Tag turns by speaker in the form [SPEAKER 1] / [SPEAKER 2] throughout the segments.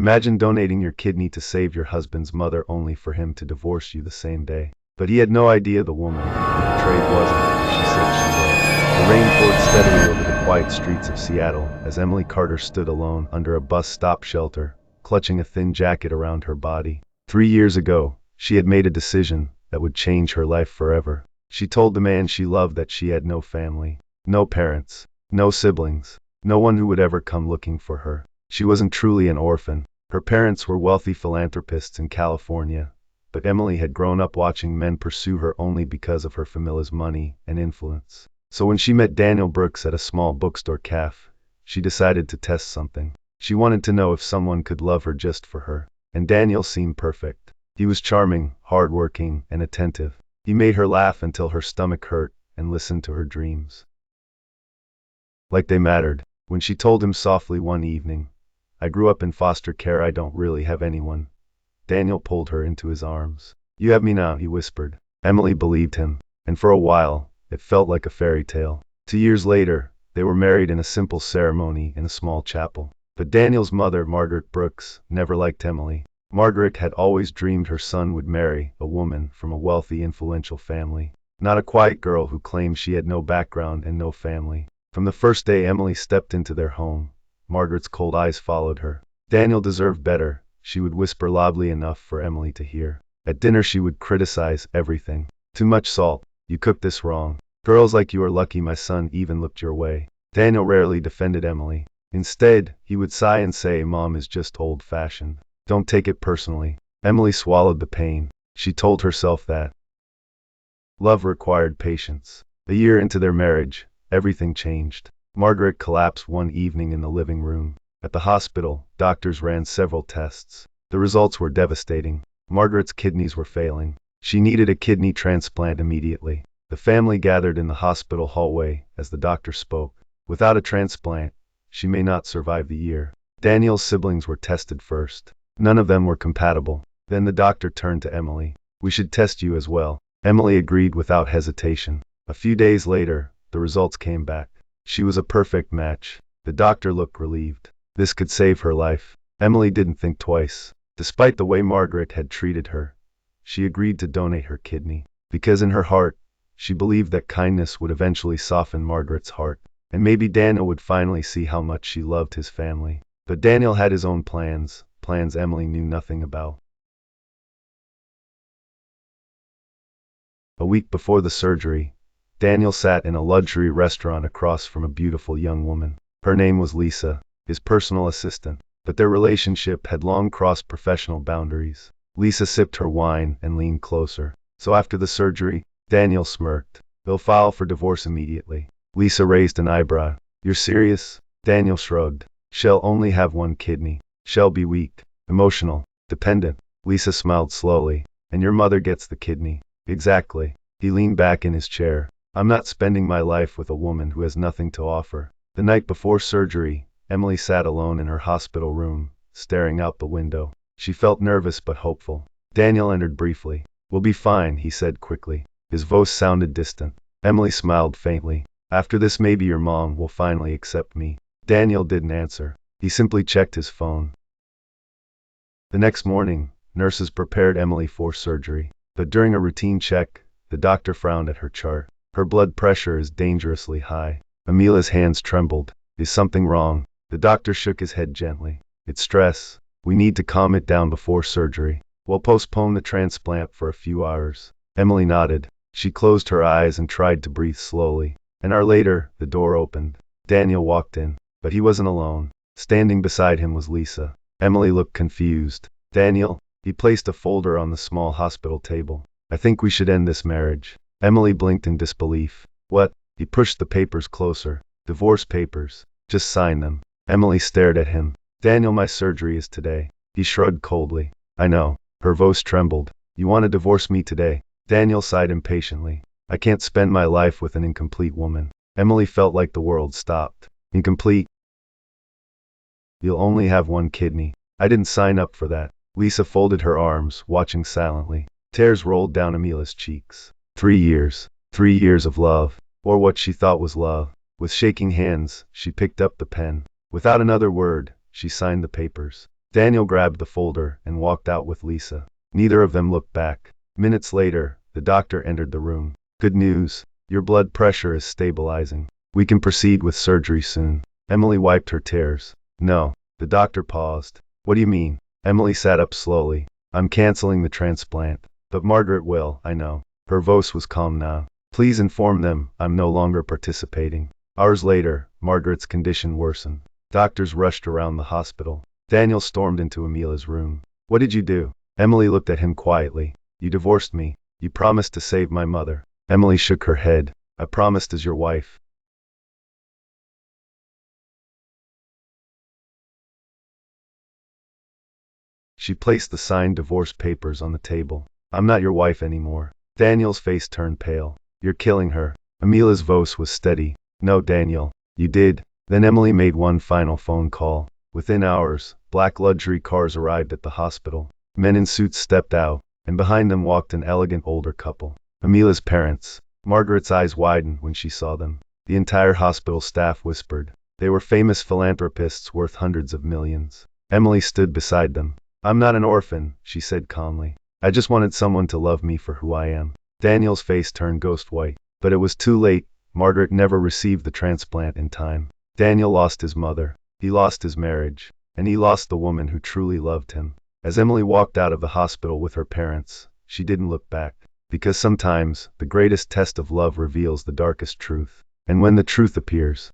[SPEAKER 1] Imagine donating your kidney to save your husband's mother only for him to divorce you the same day. But he had no idea the woman he betrayed wasn't who she said she was. The rain poured steadily over the quiet streets of Seattle as Emily Carter stood alone under a bus stop shelter, clutching a thin jacket around her body. 3 years ago, she had made a decision that would change her life forever. She told the man she loved that she had no family, no parents, no siblings, no one who would ever come looking for her. She wasn't truly an orphan. Her parents were wealthy philanthropists in California, but Emily had grown up watching men pursue her only because of her family's money and influence. So when she met Daniel Brooks at a small bookstore cafe, she decided to test something. She wanted to know if someone could love her just for her. And Daniel seemed perfect. He was charming, hardworking, and attentive. He made her laugh until her stomach hurt and listened to her dreams like they mattered. When she told him softly one evening, "I grew up in foster care, I don't really have anyone," Daniel pulled her into his arms. "You have me now," he whispered. Emily believed him, and for a while, it felt like a fairy tale. 2 years later, they were married in a simple ceremony in a small chapel. But Daniel's mother, Margaret Brooks, never liked Emily. Margaret had always dreamed her son would marry a woman from a wealthy, influential family, not a quiet girl who claimed she had no background and no family. From the first day Emily stepped into their home, Margaret's cold eyes followed her. Daniel deserved better, she would whisper loudly enough for Emily to hear. At dinner she would criticize everything. "Too much salt. You cooked this wrong. Girls like you are lucky my son even looked your way." Daniel rarely defended Emily. Instead, he would sigh and say, "Mom is just old-fashioned. Don't take it personally." Emily swallowed the pain. She told herself that love required patience. A year into their marriage, everything changed. Margaret collapsed one evening in the living room. At the hospital, doctors ran several tests. The results were devastating. Margaret's kidneys were failing. She needed a kidney transplant immediately. The family gathered in the hospital hallway as the doctor spoke. Without a transplant, she may not survive the year. Daniel's siblings were tested first. None of them were compatible. Then the doctor turned to Emily. "We should test you as well." Emily agreed without hesitation. A few days later, the results came back. She was a perfect match. The doctor looked relieved. This could save her life. Emily didn't think twice. Despite the way Margaret had treated her, she agreed to donate her kidney. Because in her heart, she believed that kindness would eventually soften Margaret's heart. And maybe Daniel would finally see how much she loved his family. But Daniel had his own plans Emily knew nothing about. A week before the surgery, Daniel sat in a luxury restaurant across from a beautiful young woman. Her name was Lisa, his personal assistant. But their relationship had long crossed professional boundaries. Lisa sipped her wine and leaned closer. "So after the surgery," Daniel smirked, "they'll file for divorce immediately." Lisa raised an eyebrow. "You're serious?" Daniel shrugged. "She'll only have one kidney. She'll be weak, emotional, dependent." Lisa smiled slowly. "And your mother gets the kidney." "Exactly." He leaned back in his chair. "I'm not spending my life with a woman who has nothing to offer." The night before surgery, Emily sat alone in her hospital room, staring out the window. She felt nervous but hopeful. Daniel entered briefly. "We'll be fine," he said quickly. His voice sounded distant. Emily smiled faintly. "After this maybe your mom will finally accept me." Daniel didn't answer. He simply checked his phone. The next morning, nurses prepared Emily for surgery. But during a routine check, the doctor frowned at her chart. "Her blood pressure is dangerously high." Amelia's hands trembled. "Is something wrong?" The doctor shook his head gently. "It's stress. We need to calm it down before surgery. We'll postpone the transplant for a few hours." Emily nodded. She closed her eyes and tried to breathe slowly. An hour later, the door opened. Daniel walked in. But he wasn't alone. Standing beside him was Lisa. Emily looked confused. "Daniel," he placed a folder on the small hospital table. "I think we should end this marriage." Emily blinked in disbelief. "What?" He pushed the papers closer. "Divorce papers. Just sign them." Emily stared at him. "Daniel, my surgery is today." He shrugged coldly. "I know." Her voice trembled. "You want to divorce me today?" Daniel sighed impatiently. "I can't spend my life with an incomplete woman." Emily felt like the world stopped. "Incomplete? You'll only have one kidney. I didn't sign up for that." Lisa folded her arms, watching silently. Tears rolled down Amelia's cheeks. 3 years. 3 years of love. Or what she thought was love. With shaking hands, she picked up the pen. Without another word, she signed the papers. Daniel grabbed the folder and walked out with Lisa. Neither of them looked back. Minutes later, the doctor entered the room. Good news. Your blood pressure is stabilizing. We can proceed with surgery soon. Emily wiped her tears. No. The doctor paused. What do you mean? Emily sat up slowly. I'm canceling the transplant. But Margaret will, I know. Her voice was calm now. Please inform them I'm no longer participating. Hours later, Margaret's condition worsened. Doctors rushed around the hospital. Daniel stormed into Amelia's room. What did you do? Emily looked at him quietly. You divorced me. You promised to save my mother. Emily shook her head. I promised as your wife. She placed the signed divorce papers on the table. I'm not your wife anymore. Daniel's face turned pale. You're killing her. Amelia's voice was steady. No, Daniel. You did. Then Emily made one final phone call. Within hours, black luxury cars arrived at the hospital. Men in suits stepped out, and behind them walked an elegant older couple. Amelia's parents. Margaret's eyes widened when she saw them. The entire hospital staff whispered. They were famous philanthropists worth hundreds of millions. Emily stood beside them. I'm not an orphan, she said calmly. I just wanted someone to love me for who I am. Daniel's face turned ghost white. But it was too late. Margaret never received the transplant in time. Daniel lost his mother. He lost his marriage. And he lost the woman who truly loved him. As Emily walked out of the hospital with her parents, she didn't look back. Because sometimes, the greatest test of love reveals the darkest truth. And when the truth appears,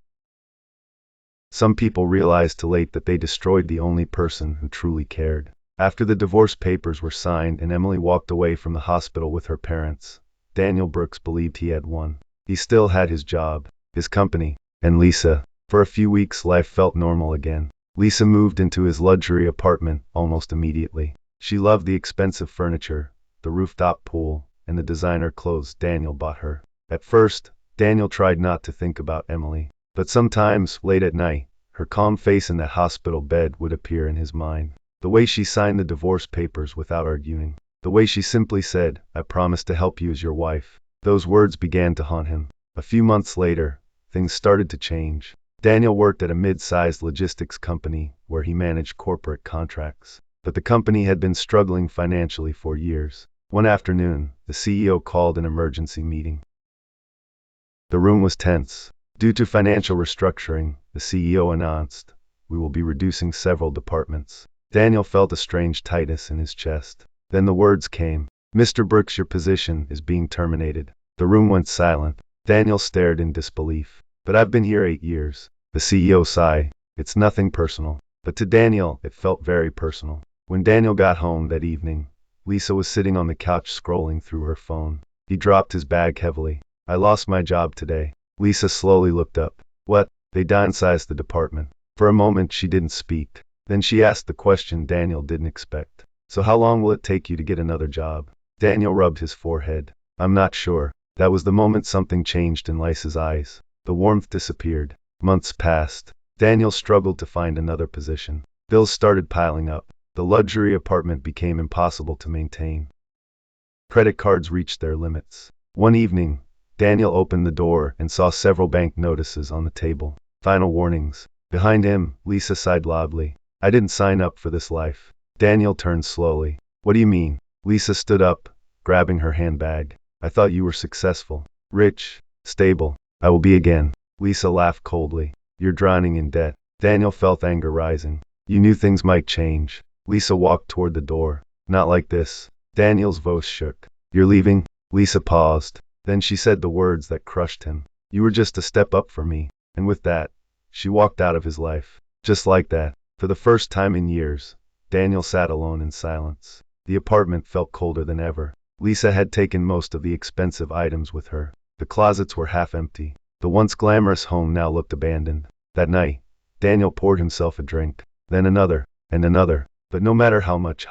[SPEAKER 1] some people realize too late that they destroyed the only person who truly cared. After the divorce papers were signed and Emily walked away from the hospital with her parents, Daniel Brooks believed he had won. He still had his job, his company, and Lisa. For a few weeks life felt normal again. Lisa moved into his luxury apartment almost immediately. She loved the expensive furniture, the rooftop pool, and the designer clothes Daniel bought her. At first, Daniel tried not to think about Emily. But sometimes, late at night, her calm face in that hospital bed would appear in his mind. The way she signed the divorce papers without arguing. The way she simply said, I promise to help you as your wife. Those words began to haunt him. A few months later, things started to change. Daniel worked at a mid-sized logistics company where he managed corporate contracts. But the company had been struggling financially for years. One afternoon, the CEO called an emergency meeting. The room was tense. Due to financial restructuring, the CEO announced, we will be reducing several departments. Daniel felt a strange tightness in his chest. Then the words came. Mr. Brooks, your position is being terminated. The room went silent. Daniel stared in disbelief. But I've been here 8 years. The CEO sighed. It's nothing personal. But to Daniel, it felt very personal. When Daniel got home that evening, Lisa was sitting on the couch scrolling through her phone. He dropped his bag heavily. I lost my job today. Lisa slowly looked up. What? They downsized the department. For a moment she didn't speak. Then she asked the question Daniel didn't expect. So how long will it take you to get another job? Daniel rubbed his forehead. I'm not sure. That was the moment something changed in Lisa's eyes. The warmth disappeared. Months passed. Daniel struggled to find another position. Bills started piling up. The luxury apartment became impossible to maintain. Credit cards reached their limits. One evening, Daniel opened the door and saw several bank notices on the table. Final warnings. Behind him, Lisa sighed loudly. I didn't sign up for this life. Daniel turned slowly. What do you mean? Lisa stood up, grabbing her handbag. I thought you were successful, rich, stable. I will be again. Lisa laughed coldly. You're drowning in debt. Daniel felt anger rising. You knew things might change. Lisa walked toward the door. Not like this. Daniel's voice shook. You're leaving? Lisa paused. Then she said the words that crushed him. You were just a step up for me. And with that, she walked out of his life. Just like that. For the first time in years, Daniel sat alone in silence. The apartment felt colder than ever. Lisa had taken most of the expensive items with her. The closets were half empty. The once glamorous home now looked abandoned. That night, Daniel poured himself a drink, then another, and another. But no matter how much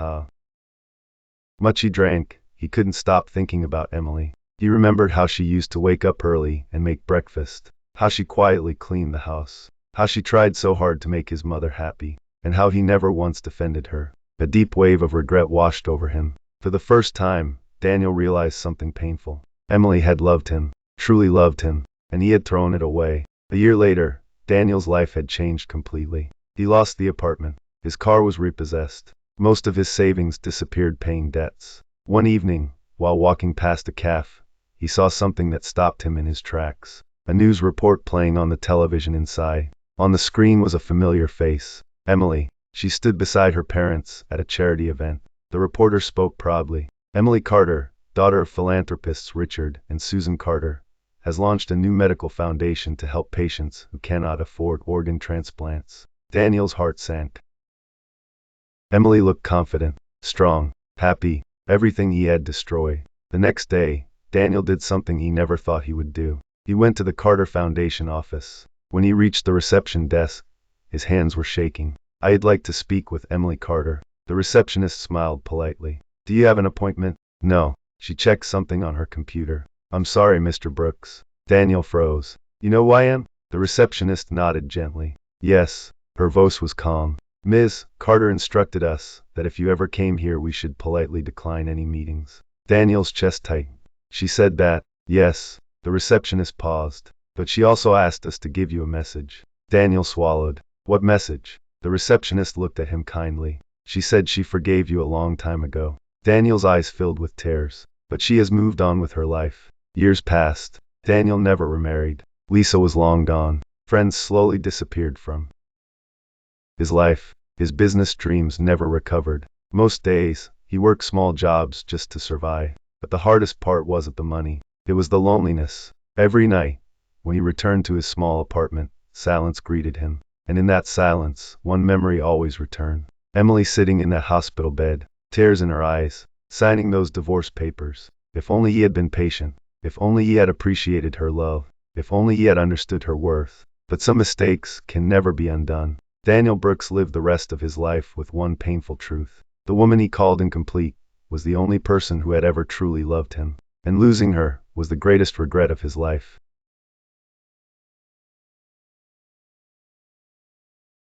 [SPEAKER 1] he drank, he couldn't stop thinking about Emily. He remembered how she used to wake up early and make breakfast, how she quietly cleaned the house, how she tried so hard to make his mother happy, and how he never once defended her. A deep wave of regret washed over him. For the first time, Daniel realized something painful. Emily had loved him, truly loved him, and he had thrown it away. A year later, Daniel's life had changed completely. He lost the apartment, His car was repossessed. Most of his savings disappeared paying debts. One evening, while walking past a cafe, he saw something that stopped him in his tracks. A news report playing on the television inside. On the screen was a familiar face. Emily. She stood beside her parents at a charity event. The reporter spoke proudly. Emily Carter, daughter of philanthropists Richard and Susan Carter, has launched a new medical foundation to help patients who cannot afford organ transplants. Daniel's heart sank. Emily looked confident, strong, happy, everything he had destroyed. The next day, Daniel did something he never thought he would do. He went to the Carter Foundation office. When he reached the reception desk, his hands were shaking. "I'd like to speak with Emily Carter." The receptionist smiled politely. "Do you have an appointment?" "No." She checked something on her computer. "I'm sorry, Mr. Brooks." Daniel froze. "You know who I am?" The receptionist nodded gently. "Yes." Her voice was calm. "Ms. Carter instructed us that if you ever came here we should politely decline any meetings." Daniel's chest tightened. "She said that?" "Yes." The receptionist paused. "But she also asked us to give you a message." Daniel swallowed. "What message?" The receptionist looked at him kindly. "She said she forgave you a long time ago." Daniel's eyes filled with tears. "But she has moved on with her life." Years passed. Daniel never remarried. Lisa was long gone. Friends slowly disappeared from his life. His business dreams never recovered. Most days, he worked small jobs just to survive. But the hardest part wasn't the money. It was the loneliness. Every night, when he returned to his small apartment, silence greeted him. And in that silence, one memory always returned. Emily sitting in that hospital bed, tears in her eyes, signing those divorce papers. If only he had been patient. If only he had appreciated her love. If only he had understood her worth. But some mistakes can never be undone. Daniel Brooks lived the rest of his life with one painful truth. The woman he called incomplete was the only person who had ever truly loved him. And losing her was the greatest regret of his life.